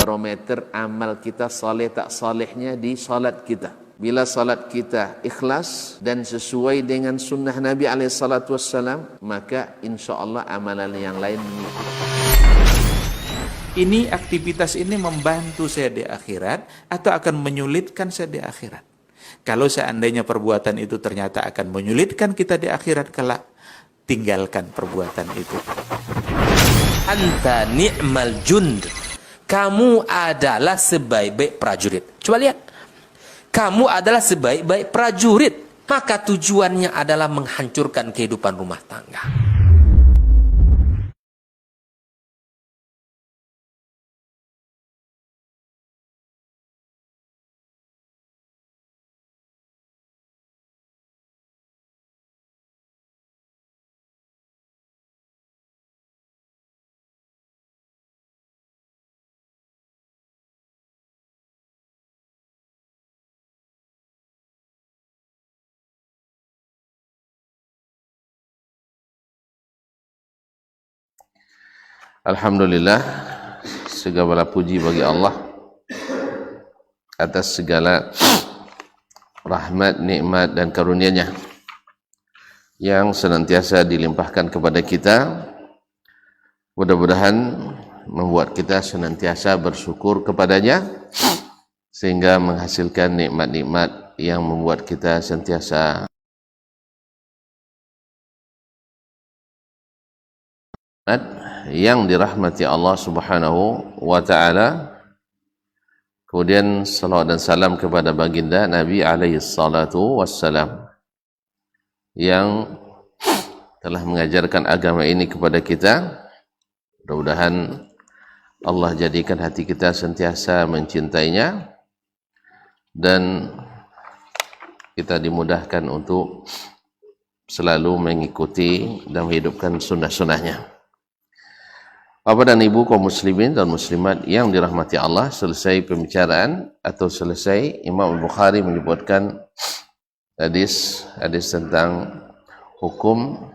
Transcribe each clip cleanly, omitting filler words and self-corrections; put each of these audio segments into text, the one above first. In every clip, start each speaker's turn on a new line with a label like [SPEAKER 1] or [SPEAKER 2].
[SPEAKER 1] barometer amal kita saleh tak salehnya di salat kita. Bila salat kita ikhlas dan sesuai dengan sunnah Nabi SAW, maka insya Allah amalan yang lain mengikuti.
[SPEAKER 2] Ini aktivitas ini membantu saya di akhirat atau akan menyulitkan saya di akhirat? Kalau seandainya perbuatan itu ternyata akan menyulitkan kita di akhirat kelak, tinggalkan perbuatan itu.
[SPEAKER 3] Anta ni'mal jund. Kamu adalah sebaik-baik prajurit. Coba lihat. Kamu adalah sebaik-baik prajurit. Maka tujuannya adalah menghancurkan kehidupan rumah tangga.
[SPEAKER 1] Alhamdulillah, segala puji bagi Allah atas segala rahmat, nikmat dan karunia-Nya yang senantiasa dilimpahkan kepada kita. Mudah-mudahan membuat kita senantiasa bersyukur kepadanya sehingga menghasilkan nikmat-nikmat yang membuat kita sentiasa yang dirahmati Allah Subhanahu wa taala. Kemudian salawat dan salam kepada baginda Nabi alaihi salatu wassalam yang telah mengajarkan agama ini kepada kita. Mudah-mudahan Allah jadikan hati kita sentiasa mencintainya dan kita dimudahkan untuk selalu mengikuti dan menghidupkan sunnah-sunnahnya. Bapak dan Ibu kaum muslimin dan muslimat yang dirahmati Allah, selesai pembicaraan atau selesai Imam Al-Bukhari menyebutkan hadis tentang hukum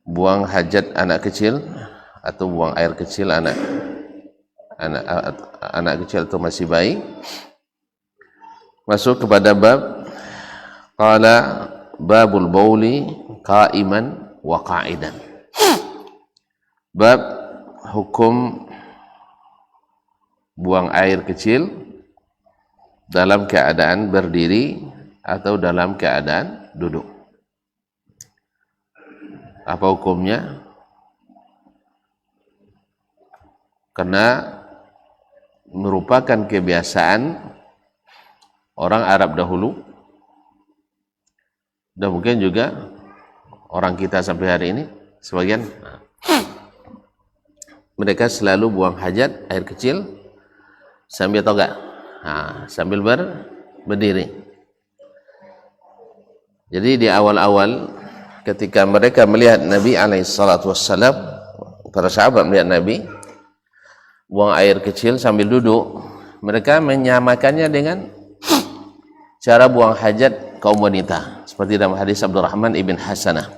[SPEAKER 1] buang hajat anak kecil atau buang air kecil anak kecil atau masih bayi. Masuk kepada bab qala babul bauli qa'iman wa qa'idan. Bab hukum buang air kecil dalam keadaan berdiri atau dalam keadaan duduk. Apa hukumnya? Karena merupakan kebiasaan orang Arab dahulu dan mungkin juga orang kita sampai hari ini sebagian mereka selalu buang hajat air kecil sambil toga, sambil berdiri. Jadi di awal-awal ketika mereka melihat Nabi alaihissalatu wassalam, para sahabat melihat Nabi buang air kecil sambil duduk, mereka menyamakannya dengan cara buang hajat kaum wanita seperti dalam hadis Abdurrahman ibn Hasanah.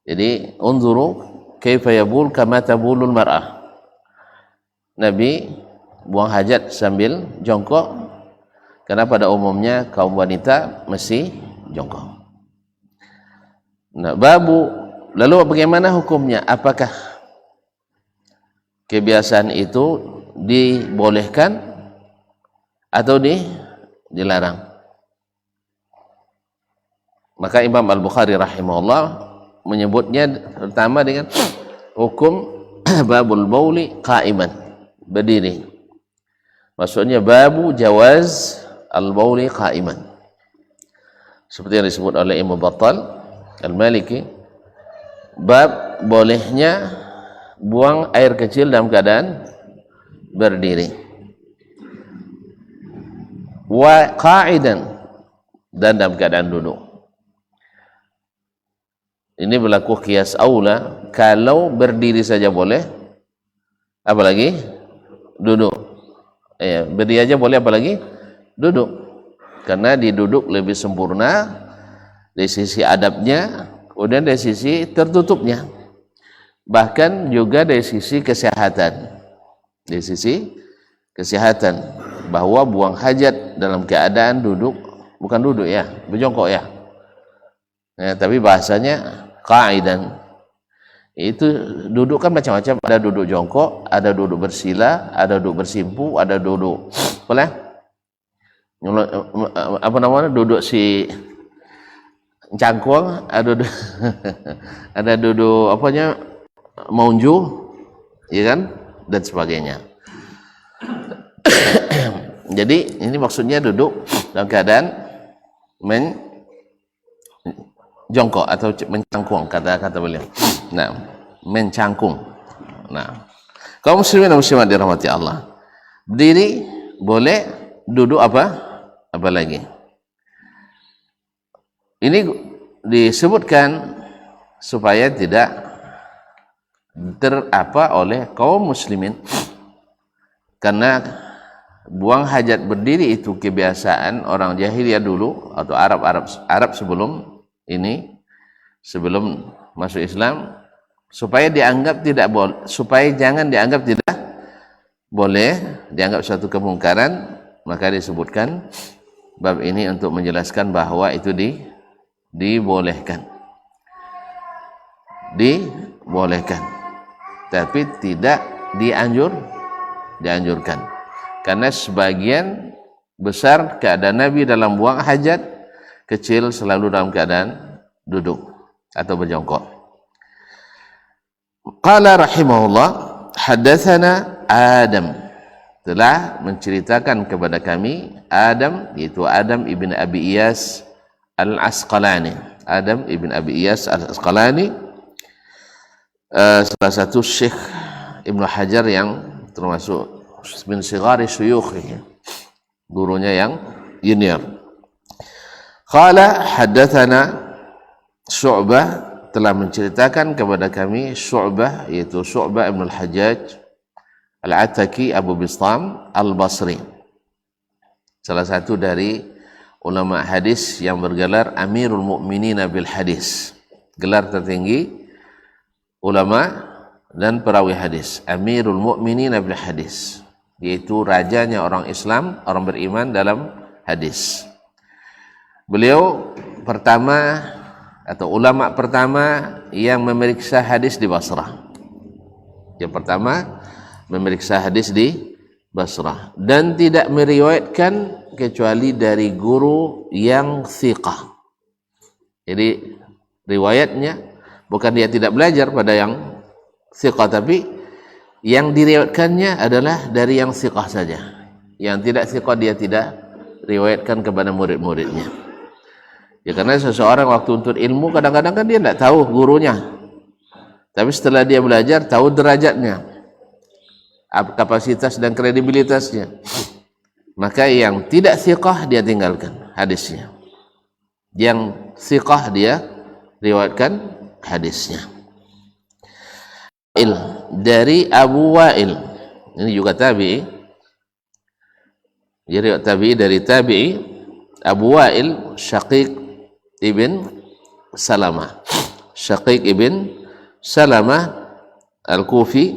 [SPEAKER 1] Jadi unzuru kaifa yabul kama tabulul mar'ah. Nabi buang hajat sambil jongkok karena pada umumnya kaum wanita mesti jongkok. Nah, lalu bagaimana hukumnya? Apakah kebiasaan itu dibolehkan atau dilarang? Maka Imam Al-Bukhari rahimahullah menyebutnya pertama dengan hukum babul bauli qa'iman, berdiri. Maksudnya babu jawaz al-bauli qa'iman. Seperti yang disebut oleh Imam Battal Al-Maliki, bab bolehnya buang air kecil dalam keadaan berdiri. Wa qa'idan, dan dalam keadaan duduk. Ini berlaku qiyas aula, kalau berdiri saja boleh, apalagi duduk. Berdiri aja boleh, apalagi duduk. Karena di duduk lebih sempurna dari sisi adabnya, kemudian dari sisi tertutupnya. Bahkan juga dari sisi kesehatan. Di sisi kesehatan, bahwa buang hajat dalam keadaan duduk, bukan duduk ya, berjongkok ya. Tapi bahasanya qaidan. Itu duduk kan macam-macam, ada duduk jongkok, ada duduk bersila, ada duduk bersimpu, ada duduk apa namanya, duduk si cangkuang, ada duduk ada duduk apanya, maunju, ya kan, dan sebagainya. Jadi ini maksudnya duduk dalam keadaan jongkok atau mencangkung, kata beliau. Nah, mencangkung. Nah, kaum muslimin dan muslimat dirahmati Allah, berdiri boleh, duduk apa lagi? Ini disebutkan supaya tidak terapa oleh kaum muslimin, karena buang hajat berdiri itu kebiasaan orang jahiliyah dulu atau Arab sebelum ini, sebelum masuk Islam, supaya dianggap tidak boleh, supaya jangan dianggap tidak boleh, dianggap suatu kemungkaran, maka disebutkan bab ini untuk menjelaskan bahwa itu dibolehkan, tapi tidak dianjurkan, karena sebagian besar keadaan Nabi dalam buang hajat kecil selalu dalam keadaan duduk atau berjongkok. Qala rahimahullah, haddatsana Adam, telah menceritakan kepada kami Adam, yaitu Adam ibn Abi Iyas al-Asqalani. Adam ibn Abi Iyas al-Asqalani, salah satu Syekh Ibnu Hajar yang termasuk min sigari syuyukhi, gurunya yang junior. Qala haddatsana Syu'bah, telah menceritakan kepada kami Syu'bah, yaitu Syu'bah ibn al-Hajjaj al-Ataki Abu Bistam al-Basri, salah satu dari ulama hadis yang bergelar Amirul Mukminin bil Hadis, gelar tertinggi ulama dan perawi hadis, Amirul Mukminin bil Hadis, yaitu rajanya orang Islam, orang beriman dalam hadis. Beliau pertama atau ulama pertama yang memeriksa hadis di Basrah. Yang pertama memeriksa hadis di Basrah, dan tidak meriwayatkan kecuali dari guru yang thiqah. Jadi riwayatnya bukan dia tidak belajar pada yang thiqah, tapi yang diriwayatkannya adalah dari yang thiqah saja. Yang tidak thiqah dia tidak riwayatkan kepada murid-muridnya. Ya, karena seseorang waktu untuk ilmu kadang-kadang kan dia tidak tahu gurunya, tapi setelah dia belajar tahu derajatnya, kapasitas dan kredibilitasnya. Maka yang tidak thiqah dia tinggalkan hadisnya, yang thiqah dia riwayatkan hadisnya. Dari Abu Wa'il, ini juga tabi'i, jadi tabi'i dari tabi'i Abu Wa'il Syaqiq ibn Salamah, Syaqiq ibn Salamah al-Kufi,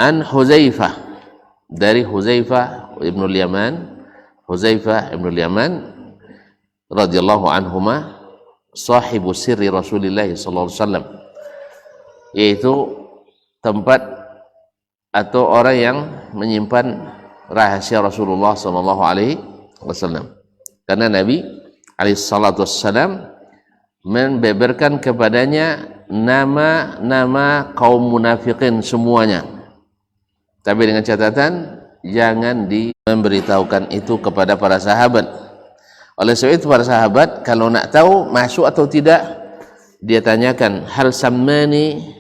[SPEAKER 1] an Huzaifah, dari Huzaifah ibn al-Yaman, Huzaifah ibn al-Yaman radhiyallahu anhuma, sahibu sirri Rasulullah sallallahu alaihi wasallam, yaitu tempat atau orang yang menyimpan rahasia Rasulullah sallallahu alaihi wasallam, karena Nabi alaihi salatu wassalam membeberkan kepadanya nama-nama kaum munafikin semuanya, tapi dengan catatan jangan memberitahukan itu kepada para sahabat. Oleh sebab itu para sahabat kalau nak tahu masuk atau tidak, dia tanyakan, hal sammani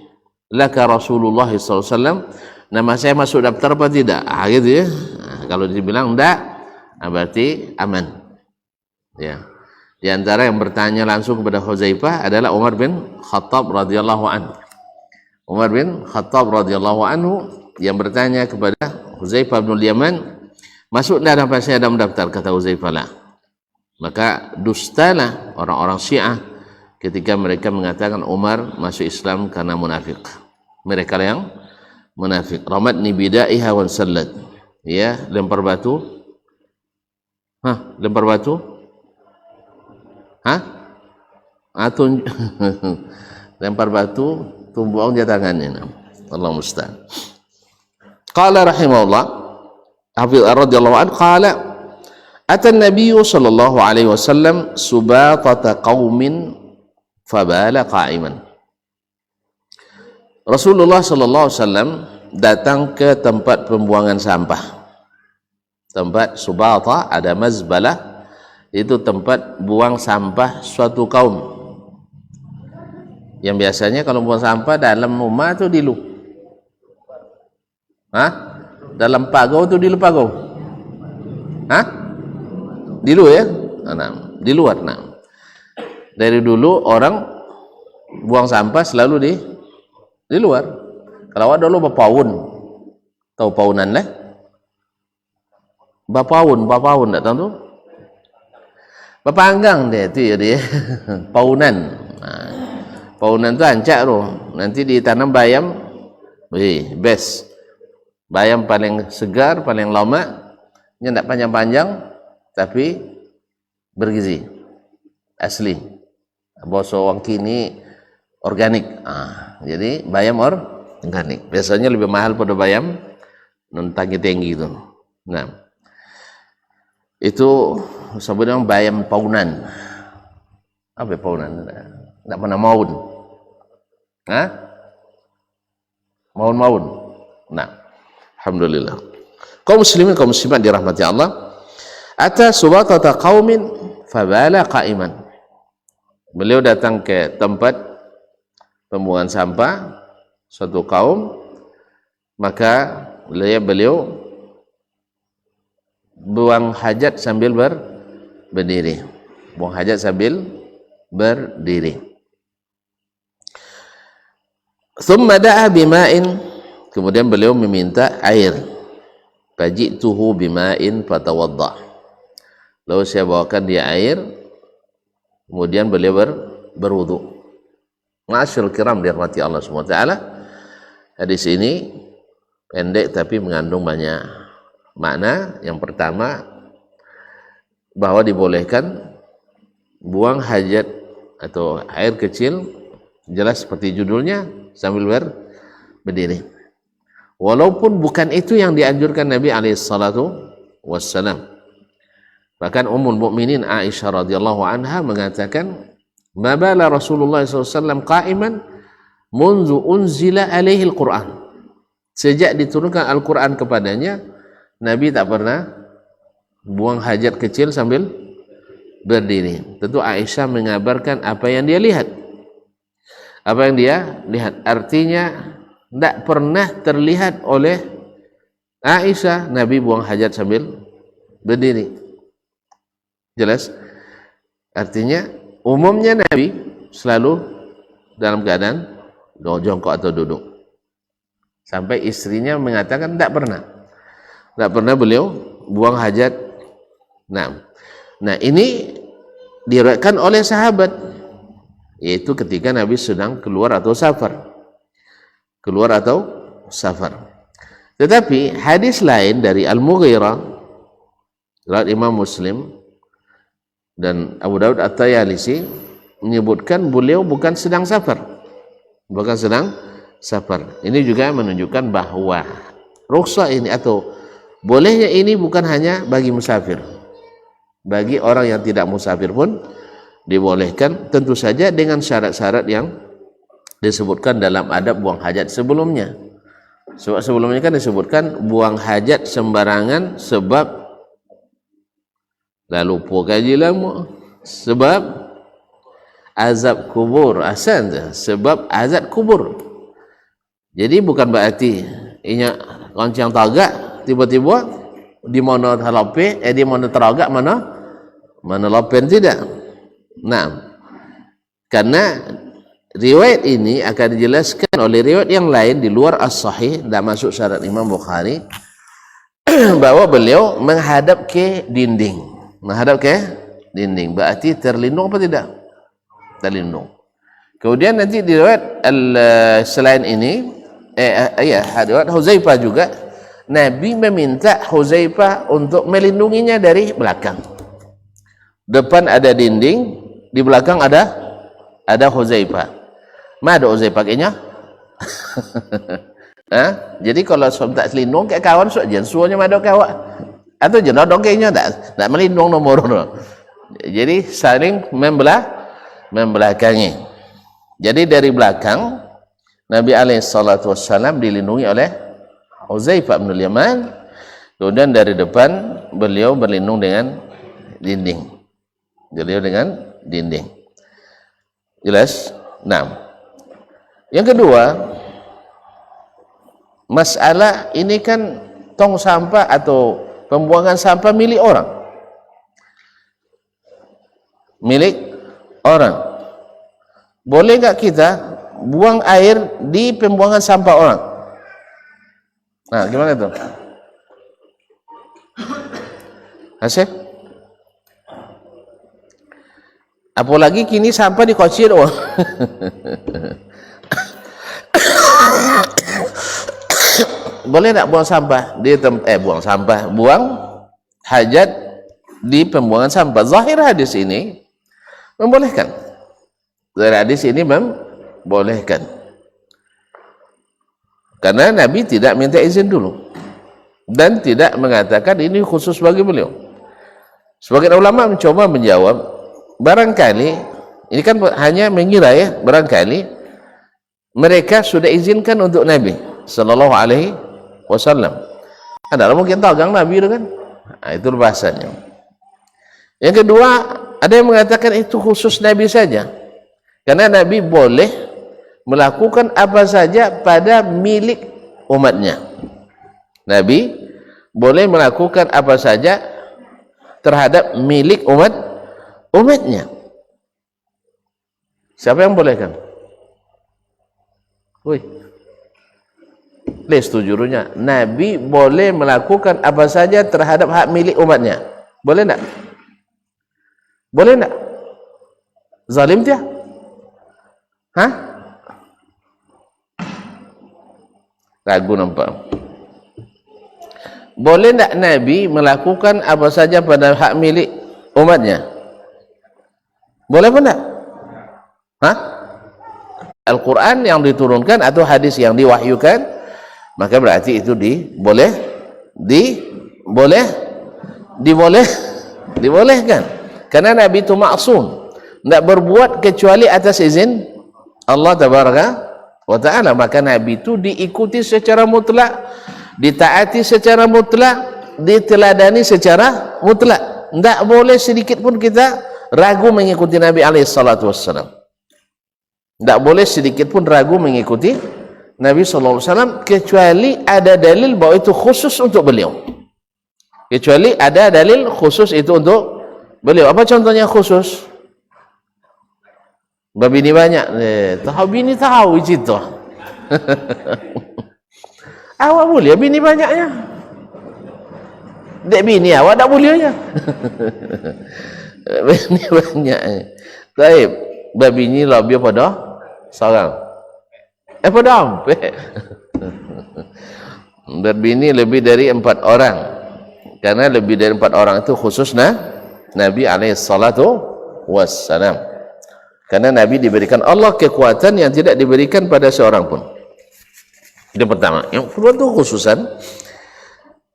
[SPEAKER 1] laka Rasulullah SAW, nama saya masuk daftar apa tidak? Gitu ya. Kalau dibilang enggak, berarti aman. Ya. Di antara yang bertanya langsung kepada Huzaifah adalah Umar bin Khattab radhiyallahu anhu. Umar bin Khattab radhiyallahu anhu yang bertanya kepada Huzaifah bin Yaman, masuklah nama saya dalam daftar, kata Huzaifah lah. Maka dustalah orang-orang Syiah ketika mereka mengatakan Umar masuk Islam karena munafik. Mereka yang munafik. Ramatni bidaiha wan sallat. Ya, lempar batu. Lempar batu? Atau lempar batu, tumbuang dia tangannya. Allah musta'an. Qala rahimahullah, Hafiz radhiyallahu anhu qala ata an-nabiy sallallahu alaihi wasallam subatata qaumin fabala qa'iman. Rasulullah sallallahu alaihi wasallam datang ke tempat pembuangan sampah. Tempat subata, ada mazbalah, itu tempat buang sampah suatu kaum. Yang biasanya kalau buang sampah dalam rumah itu dilu. Dalam pagar itu dilu pagar. Dilu ya? Di luar. Dari dulu orang buang sampah selalu di luar. Kalau ada dulu bapaun, tahu paunan lah? Bapaun tak tahu tu? Bapanggang dia tu ya dia. Paunan. Paunan tu ancak tu. Nanti ditanam bayam. Best. Bayam paling segar, paling lama, nya tak panjang-panjang, tapi bergizi, asli. Bahasa orang kini organik. Jadi bayam organik. Biasanya lebih mahal pada bayam non tinggi itu. Nah, itu sebenarnya bayam paunan. Apa paunan? Tak pernah maun. Maun. Nah, alhamdulillah. Kaum muslimin, kaum muslimat dirahmati Allah. Ata subatata qaumin fabala qa'iman. Beliau datang ke tempat pembuangan sampah suatu kaum, maka beliau buang hajat sambil berdiri. Buang hajat sambil berdiri. Thumma da'a bima'in, kemudian beliau meminta air. Faji'tuhu bima'in fatawadda. Lalu saya bawakan dia air, kemudian beliau berwudu. Ma'asyiral kiram dirahmati Allah Subhanahu wa taala. Hadis ini pendek tapi mengandung banyak makna. Yang pertama, bahwa dibolehkan buang hajat atau air kecil, jelas seperti judulnya, sambil berdiri. Walaupun bukan itu yang dianjurkan Nabi SAW. Bahkan Ummul Mukminin Aisyah radhiyallahu anha mengatakan, "Mabala Rasulullah SAW qa'iman munzu unzila alaihi al-Quran." Sejak diturunkan Al-Quran kepadanya, Nabi tak pernah buang hajat kecil sambil berdiri. Tentu Aisyah mengabarkan apa yang dia lihat. Apa yang dia lihat. Artinya tidak pernah terlihat oleh Aisyah Nabi buang hajat sambil berdiri. Jelas? Artinya umumnya Nabi selalu dalam keadaan jongkok atau duduk. Sampai istrinya mengatakan tidak pernah beliau buang hajat. Nah ini diriwayatkan oleh sahabat, yaitu ketika Nabi sedang keluar atau safar. Tetapi hadis lain dari Al-Mughirah, riwayat Imam Muslim dan Abu Daud At-Tayalisi, menyebutkan beliau bukan sedang safar. Ini juga menunjukkan bahwa rukhsah ini atau bolehnya ini bukan hanya bagi musafir. Bagi orang yang tidak musafir pun dibolehkan, tentu saja dengan syarat-syarat yang disebutkan dalam adab buang hajat sebelumnya. Sebab sebelumnya kan disebutkan buang hajat sembarangan sebab lalu kaji lama, sebab azab kubur, sebab azab kubur. Jadi bukan berarti inya lonceng tagak tiba-tiba di mana halape di mana teragak mana lopen, tidak. Nah, karena riwayat ini akan dijelaskan oleh riwayat yang lain di luar as-sahih, tidak masuk syarat Imam Bukhari, bahwa beliau menghadap ke dinding. Berarti terlindung apa tidak? Terlindung. Kemudian nanti di riwayat selain ini riwayat Huzaifah juga, Nabi meminta Huzaifah untuk melindunginya dari belakang. Depan ada dinding, di belakang ada Huzaifah. Mana ada Huzaifah kayaknya? Jadi kalau tak selindung kat kawan jen suanya mado kawak. Atau jen dong kayaknya tak melindung nomor. Jadi saling membelakangi. Jadi dari belakang Nabi SAW dilindungi oleh Huzaifah bin Yaman. Kemudian dari depan beliau berlindung dengan dinding. Jelas? Nah. Yang kedua, masalah ini kan tong sampah atau pembuangan sampah milik orang. Boleh enggak kita buang air di pembuangan sampah orang? Nah, gimana itu? Asif? Apalagi kini sampah dikocir orang. Boleh tak buang sampah di buang hajat di pembuangan sampah? Zahir hadis ini membolehkan. Karena Nabi tidak minta izin dulu dan tidak mengatakan ini khusus bagi beliau. Sebagian ulama mencoba menjawab, barangkali ini kan hanya mengira ya, barangkali mereka sudah izinkan untuk Nabi sallallahu alaihi wasallam. Adalah mungkin tagang Nabi itu kan. Nah, itu bahasanya. Yang kedua, ada yang mengatakan itu khusus Nabi saja. Karena Nabi boleh melakukan apa saja pada milik umatnya. Nabi boleh melakukan apa saja terhadap milik umatnya. Siapa yang bolehkan? Setujunya Nabi boleh melakukan apa saja terhadap hak milik umatnya. Boleh tak? Boleh tak? Zalim dia? Ragu nampak. Boleh tak Nabi melakukan apa saja pada hak milik umatnya? Boleh pun tak? Al-Quran yang diturunkan atau hadis yang diwahyukan, maka berarti itu dibolehkan. Karena Nabi itu maksum, tidak berbuat kecuali atas izin Allah Tabaraka wa Ta'ala. Maka Nabi itu diikuti secara mutlak, ditaati secara mutlak, diteladani secara mutlak. Tidak boleh sedikit pun kita ragu mengikuti Nabi SAW. Tidak boleh sedikit pun ragu mengikuti Nabi SAW, kecuali ada dalil bahwa itu khusus untuk beliau. Kecuali ada dalil khusus itu untuk beliau. Apa contohnya khusus? Babini banyak. Tahu bini tahu itu. Awak boleh bini banyaknya. Dek bini awak tak bolehnya. Bini banyaknya. Baik, babini lebih pada seorang. Pada hampir. Berbini lebih dari 4 orang. Karena lebih dari 4 orang itu khususnya Nabi SAW. Karena Nabi diberikan Allah kekuatan yang tidak diberikan pada seorang pun. Itu pertama. Yang kedua itu khususan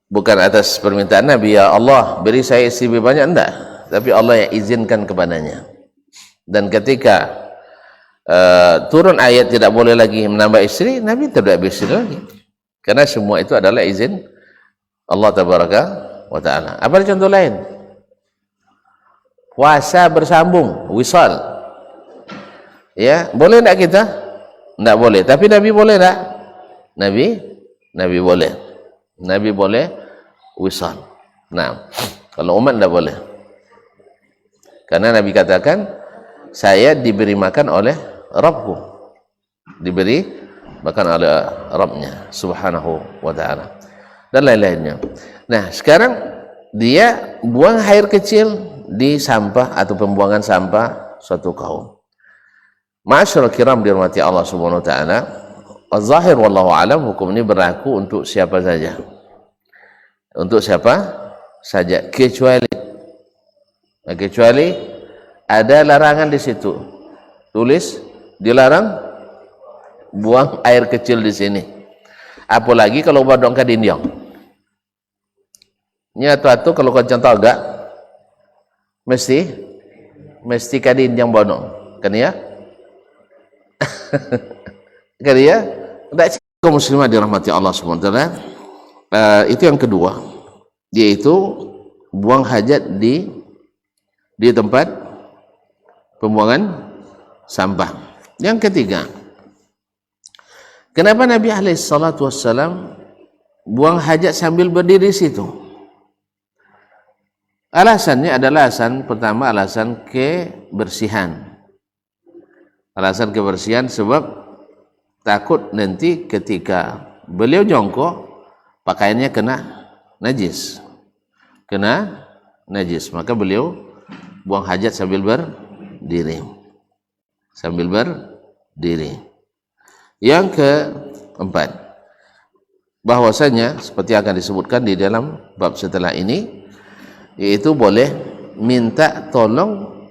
[SPEAKER 1] bukan atas permintaan Nabi, ya Allah beri saya istri lebih banyak, enggak, tapi Allah yang izinkan kepadanya. Dan ketika turun ayat tidak boleh lagi menambah istri, Nabi tidak beristri lagi, karena semua itu adalah izin Allah Tabaraka wa Ta'ala. Apa contoh lain? Puasa bersambung, wisal, ya boleh tidak kita? Tidak boleh. Tapi Nabi boleh tak? Nabi boleh. Nabi boleh wisal. Nah, kalau umat tidak boleh, karena Nabi katakan saya diberi makan oleh Rabbku, diberi makan oleh Rabbnya subhanahu wa ta'ala, dan lain-lainnya. Nah, sekarang dia buang air kecil di sampah atau pembuangan sampah suatu kaum. Ma'asyiral kiram dirahmati Allah subhanahu wa ta'ala, Az-zahir wallahu alam, hukum ini berlaku untuk siapa saja. Untuk siapa saja, kecuali ada larangan di situ. Tulis dilarang buang air kecil di sini. Apalagi kalau badong kadindiang. Nyatu-atu kalau kau contoh agak mesti kadindiang badong. Kan ya? Kan ya? Tidak kaum muslimah dirahmati Allah SWT. Itu yang kedua, yaitu buang hajat di tempat pembuangan sampah. Yang ketiga, kenapa Nabi SAW buang hajat sambil berdiri situ? Alasannya adalah pertama alasan kebersihan. Alasan kebersihan sebab takut nanti ketika beliau jongkok pakaiannya kena najis, maka beliau buang hajat sambil berdiri. Yang keempat, bahwasanya seperti akan disebutkan di dalam bab setelah ini, yaitu boleh minta tolong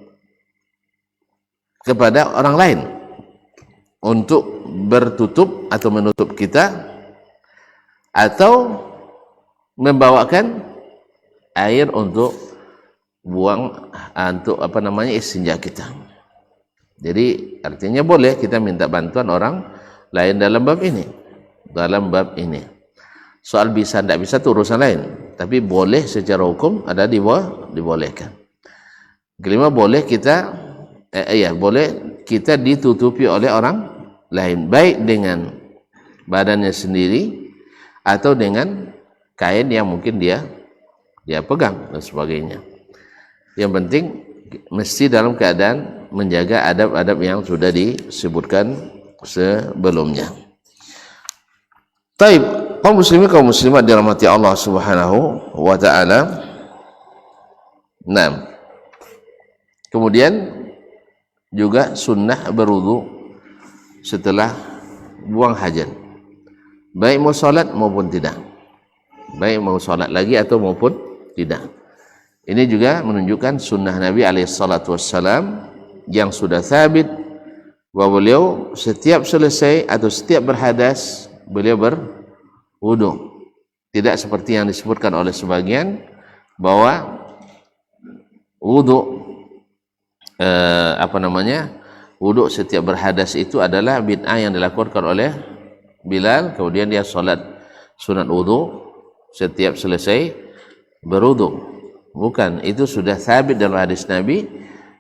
[SPEAKER 1] kepada orang lain untuk bertutup atau menutup kita, atau membawakan air untuk buang, untuk istinja kita. Jadi artinya boleh kita minta bantuan orang lain dalam bab ini. Soal bisa tidak bisa itu urusan lain, tapi boleh secara hukum ada dibolehkan. Kelima, boleh kita ditutupi oleh orang lain, baik dengan badannya sendiri atau dengan kain yang mungkin dia pegang dan sebagainya. Yang penting mesti dalam keadaan menjaga adab-adab yang sudah disebutkan sebelumnya. Taib, kaum muslimin kaum muslimat dirahmati Allah Subhanahu wa taala. Nah, kemudian juga sunnah berwudu setelah buang hajat, baik mau salat maupun tidak, baik mau salat lagi atau maupun tidak. Ini juga menunjukkan sunnah Nabi SAW yang sudah sabit, bahwa beliau setiap selesai atau setiap berhadas beliau berwudu. Tidak seperti yang disebutkan oleh sebagian bahwa wudu wudu setiap berhadas itu adalah bid'ah yang dilakukan oleh Bilal, kemudian dia salat sunat wudu setiap selesai berwudu. Bukan, itu sudah sabit dalam hadis Nabi,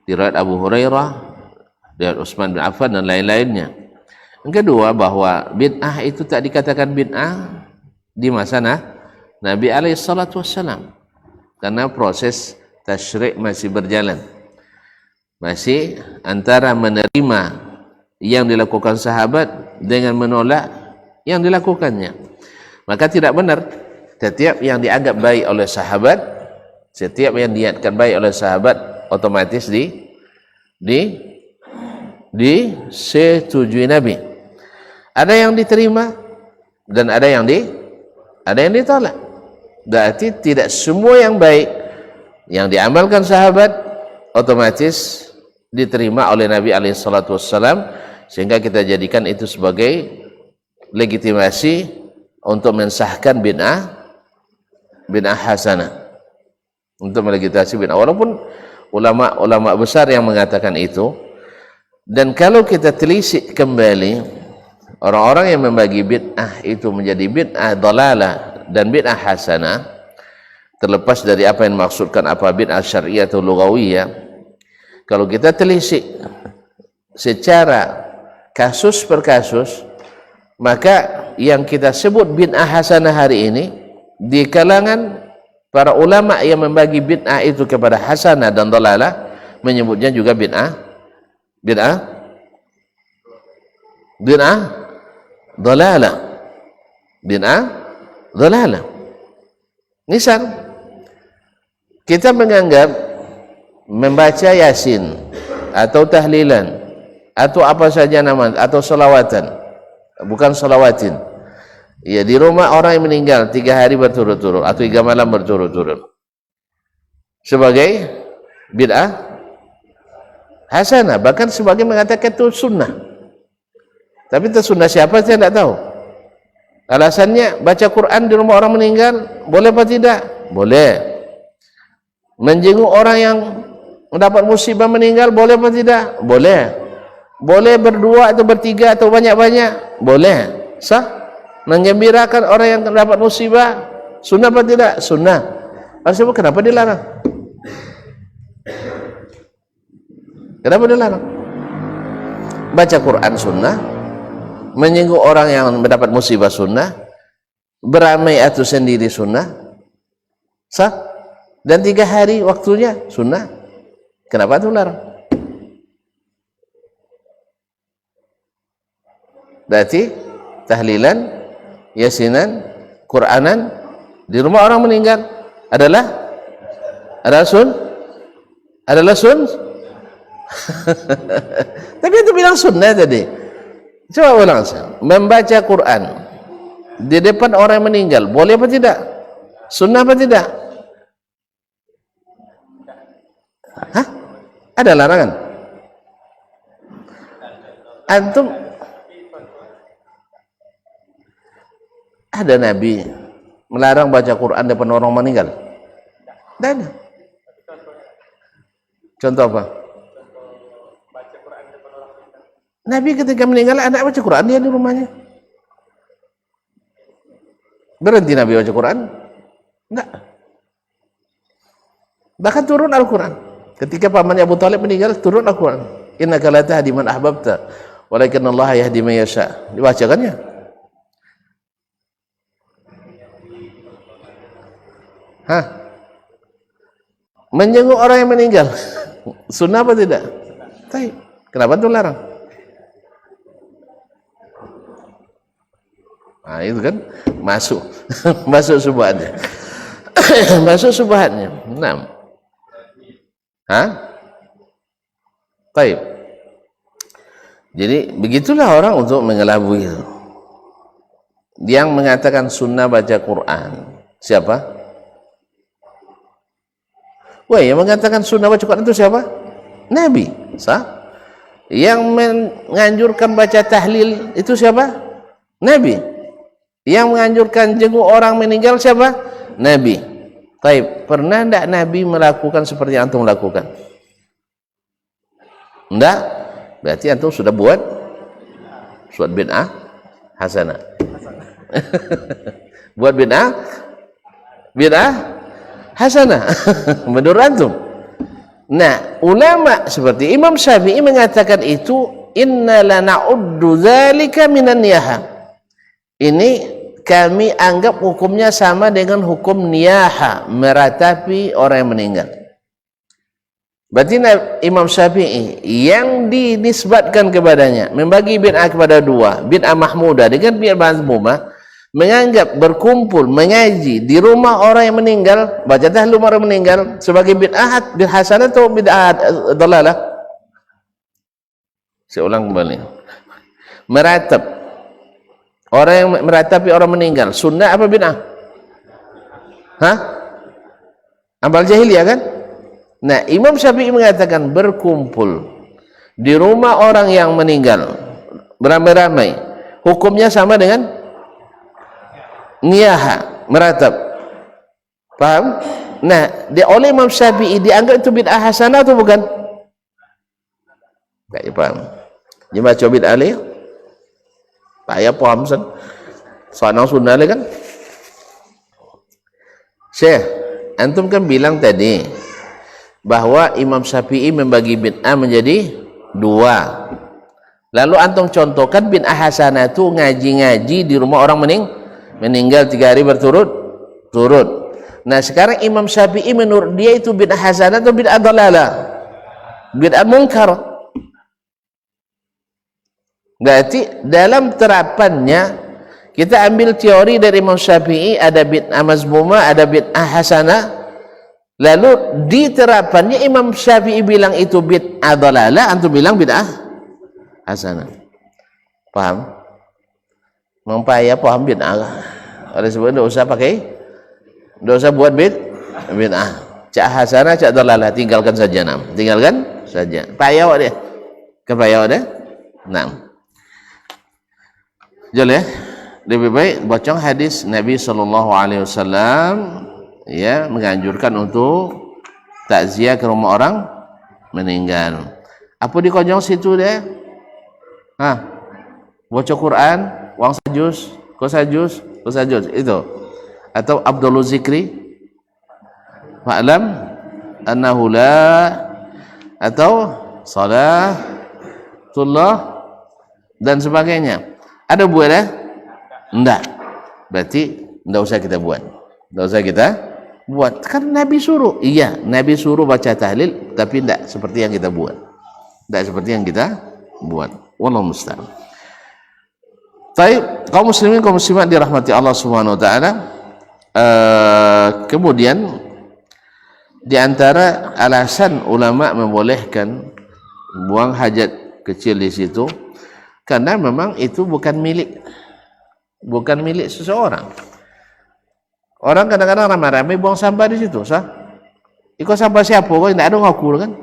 [SPEAKER 1] riwayat Abu Hurairah, riwayat Utsman bin Affan dan lain-lainnya. Yang kedua, bahwa bid'ah itu tak dikatakan bid'ah di masa Nabi SAW, karena proses tasyrik masih berjalan, masih antara menerima yang dilakukan sahabat dengan menolak yang dilakukannya. Maka tidak benar setiap yang dianggap baik oleh sahabat, setiap yang diniatkan baik oleh sahabat otomatis disetujui Nabi. Ada yang diterima dan ada yang ditolak. Berarti tidak semua yang baik yang diamalkan sahabat otomatis diterima oleh Nabi SAW, sehingga kita jadikan itu sebagai legitimasi untuk mensahkan bid'ah hasanah, untuk melegitimasi bid'ah, walaupun ulama besar yang mengatakan itu. Dan kalau kita telisik kembali, orang-orang yang membagi bid'ah itu menjadi bid'ah dhalalah dan bid'ah hasanah, terlepas dari apa yang dimaksudkan, apa bid'ah syar'iyyah atau lughawiyah, kalau kita telisik secara kasus per kasus, maka yang kita sebut bid'ah hasanah hari ini di kalangan para ulama yang membagi bid'ah itu kepada hasanah dan dhalalah, menyebutnya juga bid'ah dhalalah. Misal kita menganggap membaca Yasin atau tahlilan atau apa saja nama atau selawatan bukan salawatin. Ya, di rumah orang yang meninggal 3 hari berturut-turut atau 3 malam berturut-turut sebagai bid'ah hasanah, bahkan sebagai mengatakan itu sunnah. Tapi itu sunnah siapa saya tidak tahu. Alasannya baca Quran di rumah orang meninggal boleh apa tidak? Boleh. Menjenguk orang yang mendapat musibah meninggal boleh apa tidak? Boleh. Boleh berdua atau bertiga atau banyak-banyak? Boleh. Sah? Menggembirakan orang yang mendapat musibah sunnah apa tidak? Sunnah. Maksudnya kenapa dilarang? Kenapa dilarang? Baca Quran sunnah, menyinggung orang yang mendapat musibah sunnah, beramai atau sendiri sunnah, sah, dan 3 hari waktunya sunnah. Kenapa itu larang? Berarti tahlilan, yasinan, Quranan di rumah orang meninggal adalah sun. Tapi itu bilang sunnah tadi. Coba ulang, membaca Quran di depan orang yang meninggal boleh apa tidak? Sunnah apa tidak? Hah? Ada larangan? Antum ada Nabi melarang baca Quran di depan orang meninggal? Tidak ada. Contoh apa? Nabi ketika meninggal anak baca Quran dia di rumahnya. Berhenti Nabi baca Quran? Enggak. Bahkan turun Al-Quran. Ketika pamannya Abu Talib meninggal turun Al-Quran. Innaka la tahdi man ahbabta walakinnallaha yahdi man yasha. Dibacakannya. Hah? Menjenguk orang yang meninggal sunnah apa tidak? Baik. Kenapa itu larang? Nah, itu kan masuk masuk subhatnya. Masuk subhatnya. 6. Hah? Baik. Jadi begitulah orang untuk mengelabui itu. Yang mengatakan sunnah baca Quran siapa? Wah, yang mengatakan sunnah baca Quran itu siapa? Nabi. Sah? Yang menganjurkan baca tahlil itu siapa? Nabi. Yang menganjurkan jenguk orang meninggal siapa? Nabi. Baik, pernah tidak Nabi melakukan seperti yang antum lakukan? Tidak? Berarti antum sudah buat suatu bid'ah hasanah. Buat bid'ah hasanah menurut antum. Nah, ulama seperti Imam Syafi'i mengatakan itu inna lana'uddu dzalika minan niyahah. Ini kami anggap hukumnya sama dengan hukum niyaha, meratapi orang yang meninggal. Berarti Imam Syafi'i yang dinisbatkan kepadanya membagi bid'ah kepada 2, bid'ah mahmudah dengan bid'ah mazmumah, menganggap berkumpul mengaji di rumah orang yang meninggal, baca tahlil orang meninggal sebagai bid'ah hasanah atau bid'ah dhalalah. Saya ulang kembali. Meratap orang yang meratapi orang meninggal sunnah apa bid'ah? Hah? Amal jahiliyah kan? Nah, Imam Syafi'i mengatakan berkumpul di rumah orang yang meninggal beramai-ramai hukumnya sama dengan niyaha, meratap. Paham? Nah, oleh Imam Syafi'i dianggap itu bid'ah hasanah atau bukan? Tak paham. Dia baca bid'ah leh. Saya paham sen. Soal sunnah leh kan? Syekh, antum kan bilang tadi bahwa Imam Syafi'i membagi bid'ah menjadi 2. Lalu antum contohkan bid'ah hasanah itu ngaji-ngaji di rumah orang meninggal 3 hari berturut-turut. Nah, sekarang Imam Syafi'i menurut dia itu bid'ah hasanah atau bid'ah dhalalah? Bid'ah munkar. Berarti dalam terapannya kita ambil teori dari Imam Syafi'i, ada bid'ah mazmumah, ada bid'ah hasanah. Lalu di terapannya Imam Syafi'i bilang itu bid'ah dhalalah, antum bilang bid'ah hasanah. Paham? Memang payah paham bid'ah. Oleh sebab itu tidak usah buat bid'ah. Cak hasanah, cak dalalah, tinggalkan saja tinggalkan saja. Payah dia. Kepayah dia. Nah. Jelas ya. Lebih baik baca hadis Nabi SAW ya menganjurkan untuk takziah ke rumah orang meninggal. Apa di konyong situ dia? Baca Quran, wang sajus, ko sajus itu. Atau Abdul Zikri fa'lam annahu la atau salatullah dan sebagainya. Ada buat ya? Enggak. Berarti enggak usah kita buat. Kan Nabi suruh. Iya, Nabi suruh baca tahlil, tapi enggak seperti yang kita buat. Wallahu musta'an. Baik, kaum muslimin kaum muslimat dirahmati Allah Subhanahu wa taala. Kemudian di antara alasan ulama membolehkan buang hajat kecil di situ karena memang itu bukan milik seseorang. Orang kadang-kadang ramai-ramai buang sampah di situ, Iko sampah siapa? Kok tidak ada ngakur kan?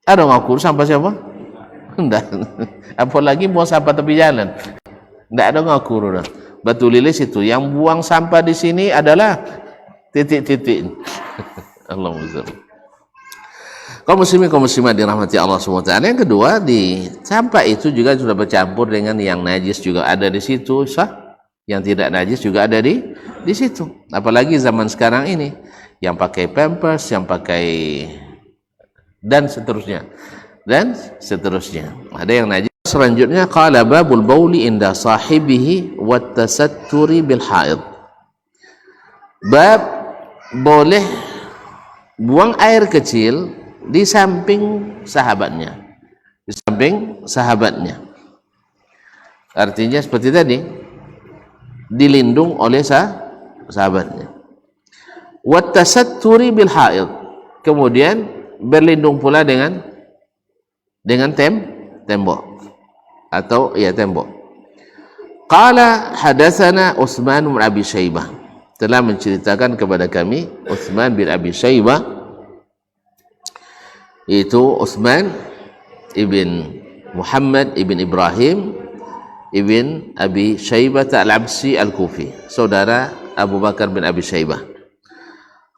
[SPEAKER 1] Ada ngakur sampah siapa? Tidak. Apalagi buang sampah tepi jalan. Tidak ada ngakur. Batu lilis itu. Yang buang sampah di sini adalah titik-titik. Allahumma. Kaum muslimin kaum muslimat dirahmati Allah SWT. Yang kedua, di sampah itu juga sudah bercampur dengan yang najis juga ada di situ, Yang tidak najis juga ada di situ. Apalagi zaman sekarang ini, yang pakai pampers, yang pakai dan seterusnya. Ada yang najis. Selanjutnya, qala babul bauli inda sahibihi wat tasatturi bil haid. Bab boleh buang air kecil di samping sahabatnya. Artinya seperti tadi, dilindung oleh sahabatnya. Wat tasatturi bil haid. Kemudian berlindung pula dengan tembok atau tembok. Qala hadatsana Utsman bin Abi Syaibah, telah menceritakan kepada kami Utsman bin Abi Syaibah, itu Utsman ibn Muhammad ibn Ibrahim ibn Abi Syaibah al-Absi al-Kufi, saudara Abu Bakar bin Abi Syaibah.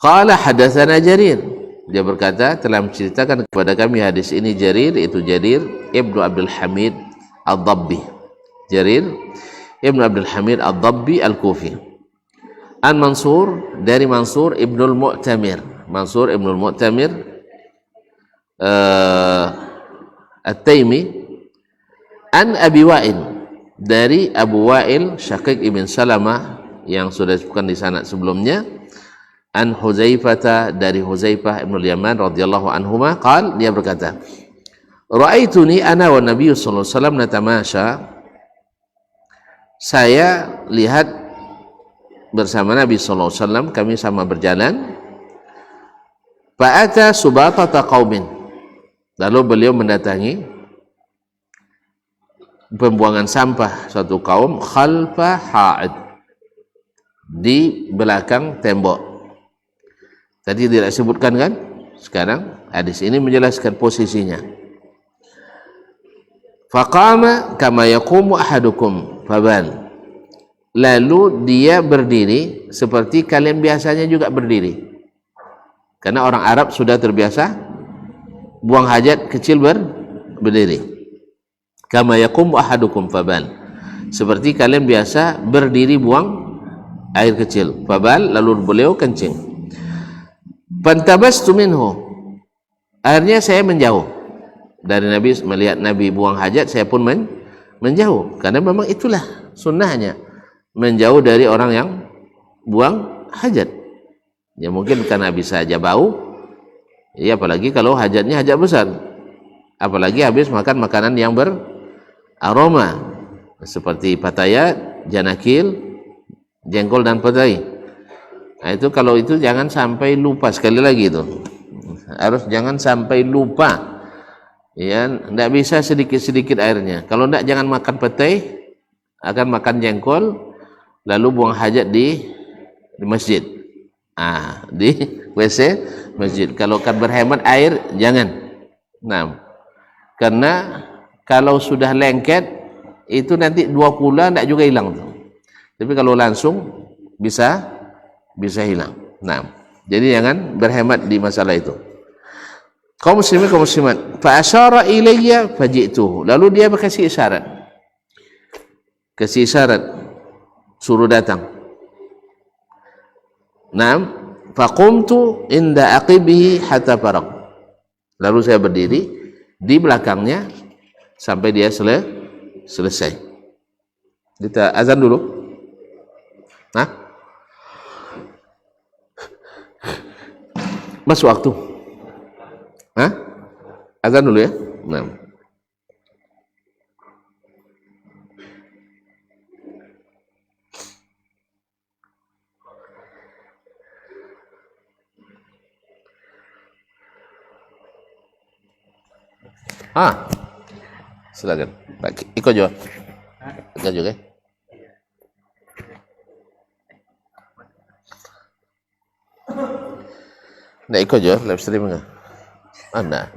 [SPEAKER 1] Qala hadatsana Jarir, dia berkata telah menceritakan kepada kami hadis ini Jarir, itu Jarir ibnu Abdul Hamid Ad-Dabbi. Jarir ibnu Abdul Hamid Ad-Dabbi al-Kufi. An Mansur, dari Mansur ibnul Mu'tamir. Mansur ibnul Mu'tamir At-Taimi. An Abi Wa'il, dari Abu Wa'il Syaqiq ibn Salamah yang sudah disebutkan di sanad sebelumnya. An Huzaifah, dari Huzaifah ibn al-Yaman radhiyallahu anhuma, qal, dia berkata, ra'aituni ana wa Nabi sallallahu alaihi wasallam natamasha, saya lihat bersama Nabi sallallahu alaihi wasallam, kami sama berjalan. Fa'ata subatata qaumin, lalu beliau mendatangi pembuangan sampah suatu kaum, khalfa ha'id, di belakang tembok. Tadi tidak sebutkan kan? Sekarang hadis ini menjelaskan posisinya. Faqama kama yaqumu ahadukum faban, lalu dia berdiri seperti kalian biasanya juga berdiri. Karena orang Arab sudah terbiasa buang hajat kecil berdiri. Kama yaqumu ahadukum faban, seperti kalian biasa berdiri buang air kecil. Fabal, lalu beliau kencing. Fantabastu minhu, akhirnya saya menjauh dari Nabi. Melihat Nabi buang hajat, saya pun menjauh, karena memang itulah sunnahnya, menjauh dari orang yang buang hajat. Ya mungkin karena bisa aja bau, ya apalagi kalau hajatnya hajat besar, apalagi habis makan makanan yang beraroma seperti pataya, janakil, jengkol dan petai. Nah, itu kalau itu jangan sampai lupa, sekali lagi itu harus jangan sampai lupa, ya, tidak bisa sedikit-sedikit airnya. Kalau tidak jangan makan petai akan makan jengkol lalu buang hajat di masjid. Di WC masjid. Kalau kan berhemat air jangan. Nah, karena kalau sudah lengket itu nanti 2 pula tidak juga hilang tuh. Tapi kalau langsung bisa hilang. Nah, jadi jangan berhemat di masalah itu. Kaum muslimin kaum muslimat, fa asyara ilayya faji'tuhu. Lalu dia berkasih isyarat. Kasih isyarat suruh datang. Naam, faqumtu inda aqibihi hatta faraq. Lalu saya berdiri di belakangnya sampai dia selesai. Kita azan dulu. Masuk waktu. Azan dulu ya. Nah. Silakan. Ikut juga. Ikut juga. Nggak ikut juga live stream nggak? Anda.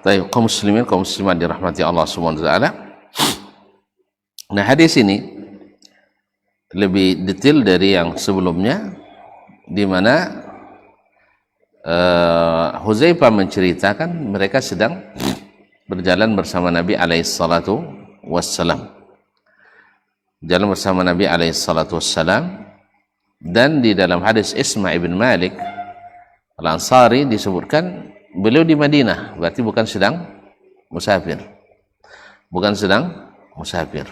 [SPEAKER 1] Baik, kaum muslimin, kaum muslimat dirahmati Allah Subhanahu wa taala. Nah, hadis ini lebih detail dari yang sebelumnya, di mana Hudzaifah menceritakan mereka sedang berjalan bersama Nabi alaihi salatu wassalam. Jalan bersama Nabi alaihi salatu wassalam, dan di dalam hadis Isma' ibn Malik Al-Ansari disebutkan beliau di Madinah, berarti bukan sedang musafir. Bukan sedang musafir.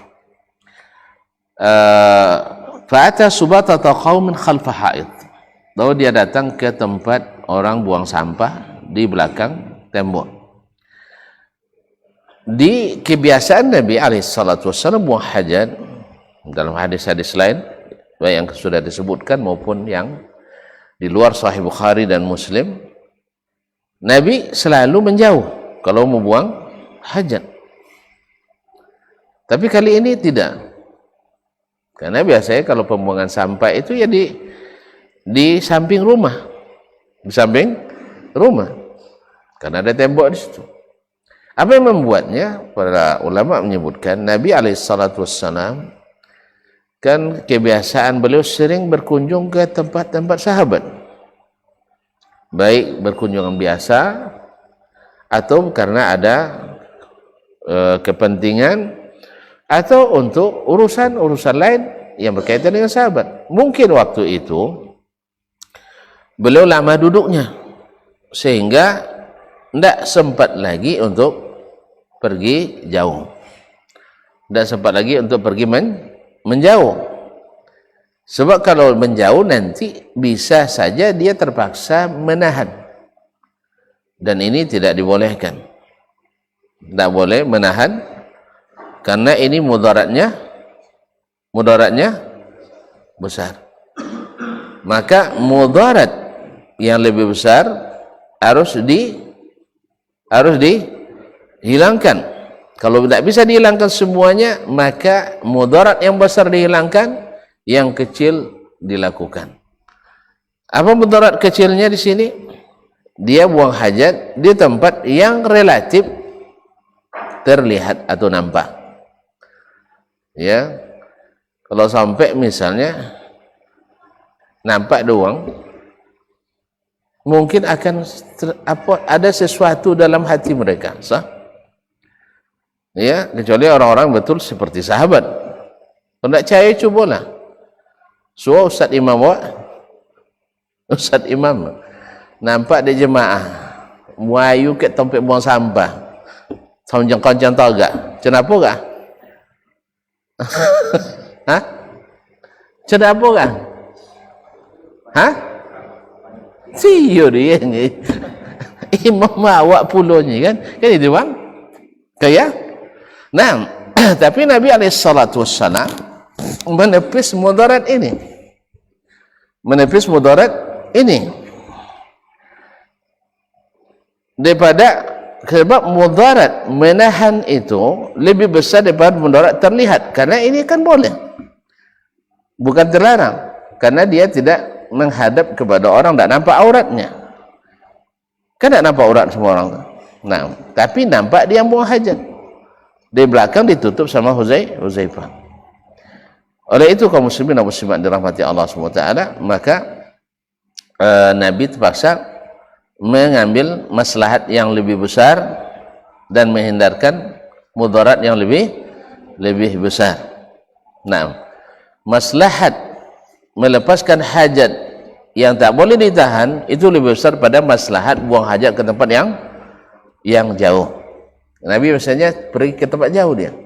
[SPEAKER 1] Fa'ata subatata qaumin khalfa haid. Lalu dia datang ke tempat orang buang sampah di belakang tembok. Di kebiasaan Nabi SAW buang hajat, dalam hadis-hadis lain, baik yang sudah disebutkan maupun yang di luar Sahih Bukhari dan Muslim, Nabi selalu menjauh kalau mau buang hajat. Tapi kali ini tidak. Karena biasanya kalau pembuangan sampah itu ya di samping rumah. Di samping rumah. Karena ada tembok di situ. Apa yang membuatnya? Para ulama menyebutkan Nabi alaihissalam kan kebiasaan beliau sering berkunjung ke tempat-tempat sahabat. Baik berkunjungan biasa atau karena ada kepentingan atau untuk urusan-urusan lain yang berkaitan dengan sahabat. Mungkin waktu itu beliau lama duduknya sehingga tidak sempat lagi untuk pergi jauh, tidak sempat lagi untuk pergi menjauh. Sebab kalau menjauh nanti bisa saja dia terpaksa menahan. Dan ini tidak dibolehkan. Tidak boleh menahan karena ini mudaratnya besar. Maka mudarat yang lebih besar harus dihilangkan. Kalau tidak bisa dihilangkan semuanya, maka mudarat yang besar dihilangkan, yang kecil dilakukan. Apa mudarat kecilnya di sini? Dia buang hajat di tempat yang relatif terlihat atau nampak. Ya, kalau sampai misalnya nampak doang, mungkin akan ada sesuatu dalam hati mereka, sah? Ya, kecuali orang-orang betul seperti sahabat. Kalau tidak percaya, cobalah. So, Ustaz Imam nampak di jemaah muayu ke tempat buang sampah, sonjang-konjang tahu gak? Kenapa gak? Hah? Kenapa gak? Hah? Siyo dia ni imam awak puluhnya kan itu bang kaya. Nah, tapi Nabi alaihissalatu wassalam menepis mudarat ini, daripada, sebab mudarat menahan itu lebih besar daripada mudarat terlihat, karena ini kan boleh, bukan terlarang, karena dia tidak menghadap kepada orang, tak nampak auratnya, kan tak nampak aurat semua orang. Nah, tapi nampak dia buang hajat, di belakang ditutup sama Hudzaifah. Oleh itu kaum muslimin dan muslimat dirahmati Allah SWT, maka Nabi terpaksa mengambil maslahat yang lebih besar dan menghindarkan mudarat yang lebih besar. Nah, maslahat melepaskan hajat yang tak boleh ditahan itu lebih besar pada maslahat buang hajat ke tempat yang jauh. Nabi misalnya pergi ke tempat jauh dia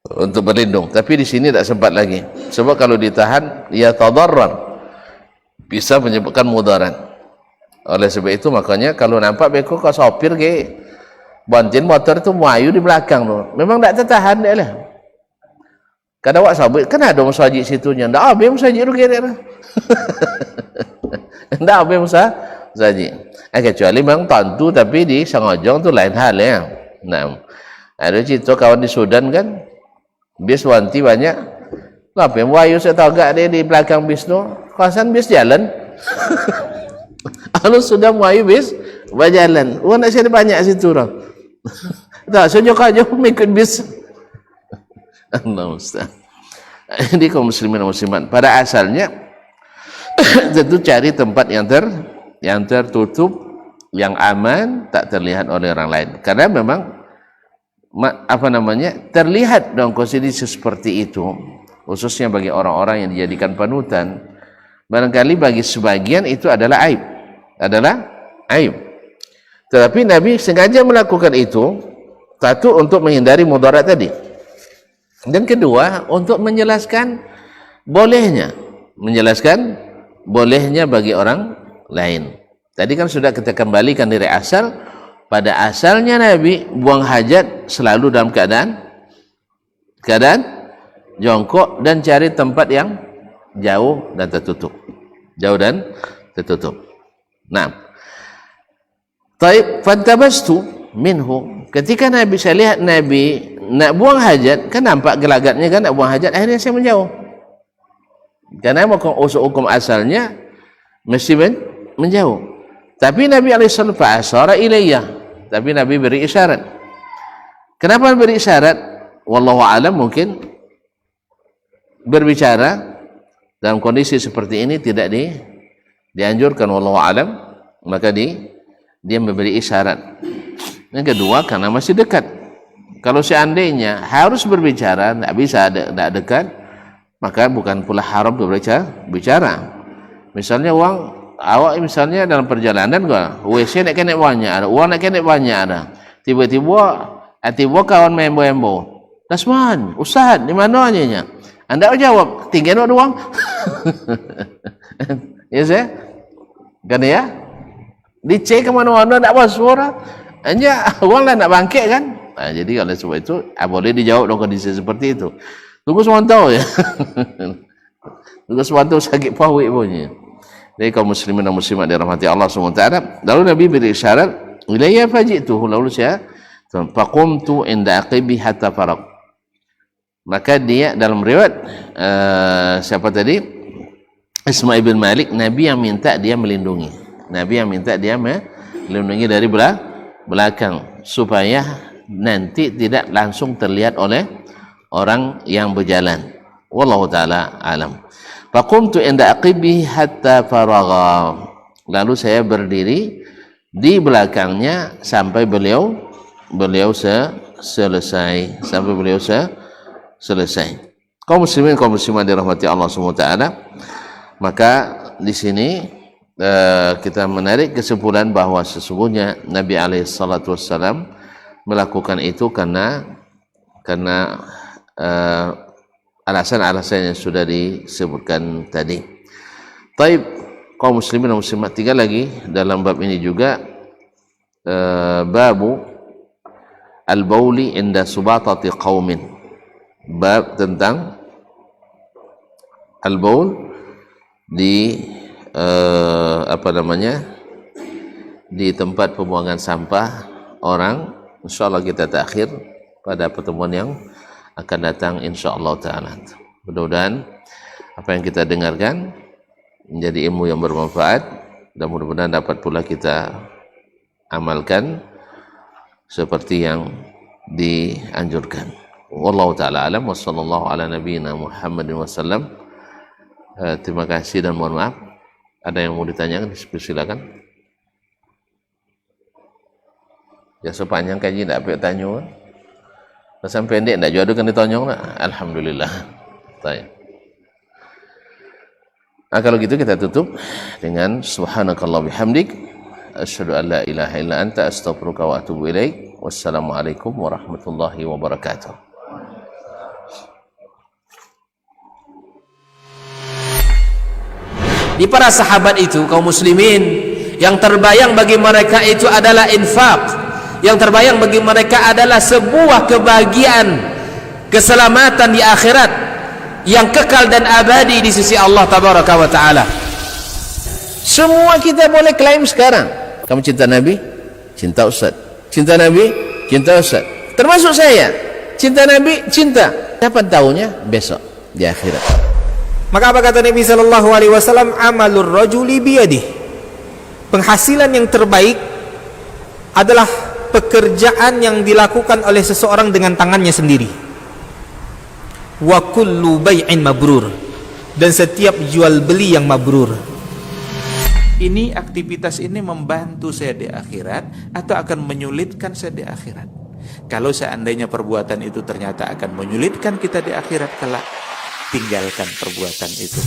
[SPEAKER 1] untuk berlindung, tapi di sini tak sempat lagi, sebab kalau ditahan ia tadarrar, bisa menyebabkan mudarat. Oleh sebab itu makanya kalau nampak beko kau sopir ke bantin motor itu muayu di belakang tu, memang tak tertahan dia lah. Kadang awak sabit kan ada masjid situnya, ndak ada masjid tu kira. Ndak ada masjid. Kecuali memang tentu, tapi di Sangojong tu lain hal ya. Nah, ada cerita kawan di Sudan kan, bis wanti banyak. Apa yang wayu saya tahu gak dia di belakang bis tu, kawasan bis jalan. Kalau sudah mulai bis berjalan, orang nak cari banyak situ orang. Tak, sejak aja ikut bis. Allah Ustaz. Jadi kaum muslimin dan muslimat, pada asalnya tentu cari tempat yang tertutup, yang aman, tak terlihat oleh orang lain. Karena memang terlihat dalam kondisi seperti itu, khususnya bagi orang-orang yang dijadikan panutan, barangkali bagi sebagian itu adalah aib. Tetapi Nabi sengaja melakukan itu, satu untuk menghindari mudarat tadi, dan kedua untuk menjelaskan bolehnya bagi orang lain. Tadi kan sudah kita kembalikan dari asal, pada asalnya Nabi buang hajat selalu dalam keadaan jongkok dan cari tempat yang jauh dan tertutup. Nah, taib fantabastu minhu, ketika Nabi, saya lihat Nabi nak buang hajat, kan nampak gelagatnya kan nak buang hajat, akhirnya saya menjauh. Karena hukum asalnya mesti menjauh. Tapi Nabi alaihissalam fa'asyara ilayya, tapi Nabi beri isyarat. Kenapa beri isyarat? Wallahu a'lam, mungkin berbicara dalam kondisi seperti ini tidak dianjurkan, wallahu a'lam, maka dia memberi isyarat. Yang kedua, karena masih dekat. Kalau seandainya harus berbicara, tidak bisa, tidak dekat, maka bukan pula haram berbicara. Misalnya awak misalnya dalam perjalanan, WC nak kena banyak ada, uang nak kena banyak ada, tiba-tiba kawan main embo, Dasman, Ustaz, di mana nya? Anda jawab, tinggal ada uang. Ya saya, kan ya? Dicek ke mana-mana, tak apa suara, hanya uang lah nak bangkit kan? Nah, jadi oleh sebab itu, boleh dijawab dalam kondisi seperti itu. Tunggu semantau ya. Tunggu semantau sakit pahwik punya. Jadi kaum muslimin dan muslimat dirahmati Allah SWT, lalu Nabi beri isyarat, ilayya faji'tuhu, lalu saya faqumtu inda aqibi hatta faraq. Maka dia dalam riwayat siapa tadi, Ismail bin Malik, Nabi yang minta dia melindungi, dari belakang supaya nanti tidak langsung terlihat oleh orang yang berjalan. Wallahu ta'ala alam. Faqumtu inda aqibi hatta faragha, lalu saya berdiri di belakangnya sampai beliau selesai, Kaum muslimin, kaum muslimat dirahmati Allah SWT, maka di sini kita menarik kesimpulan bahawa sesungguhnya Nabi SAW melakukan itu karena alasan-alasan yang sudah disebutkan tadi. Taib, kaum muslimin dan muslimat, tinggal lagi dalam bab ini juga babu al-bauli inda subatati qaumin, bab tentang al-baul di di tempat pembuangan sampah orang. InsyaAllah kita takhir pada pertemuan yang akan datang insyaAllah ta'ala. Mudah-mudahan apa yang kita dengarkan menjadi ilmu yang bermanfaat, dan mudah-mudahan dapat pula kita amalkan seperti yang dianjurkan. Wallahu ta'ala alam, wa sallallahu ala nabiyyina Muhammadin wasallam. Terima kasih dan mohon maaf. Ada yang mau ditanyakan? Silakan. Ya, sepanjang kaji tak apa tanya. Pesan pendek tak jodoh kan ditonyong nak. Alhamdulillah. Baik. Nah, kalau gitu kita tutup dengan subhanakallah bihamdik, asyhadu an la ilaha illa anta, astaghfiruka wa atubu ilaik. Wassalamualaikum warahmatullahi wabarakatuh.
[SPEAKER 3] Di para sahabat itu, kaum muslimin, yang terbayang bagi mereka itu adalah infak. Yang terbayang bagi mereka adalah sebuah kebahagiaan, keselamatan di akhirat yang kekal dan abadi di sisi Allah Tabaraka wa Ta'ala.
[SPEAKER 1] Semua kita boleh klaim sekarang. Kamu cinta Nabi? Cinta Ustaz. Cinta Nabi? Cinta Ustaz. Termasuk saya. Cinta Nabi? Cinta. Kapan tahunya? Besok di akhirat.
[SPEAKER 4] Maka apa kata Nabi sallallahu alaihi wasallam? Amalur rajuli biyadih. Penghasilan yang terbaik adalah pekerjaan yang dilakukan oleh seseorang dengan tangannya sendiri. Wa kullu bai'in mabrur, dan setiap jual beli yang mabrur.
[SPEAKER 2] Ini aktivitas ini membantu saya di akhirat atau akan menyulitkan saya di akhirat? Kalau seandainya perbuatan itu ternyata akan menyulitkan kita di akhirat kelak, tinggalkan perbuatan itu.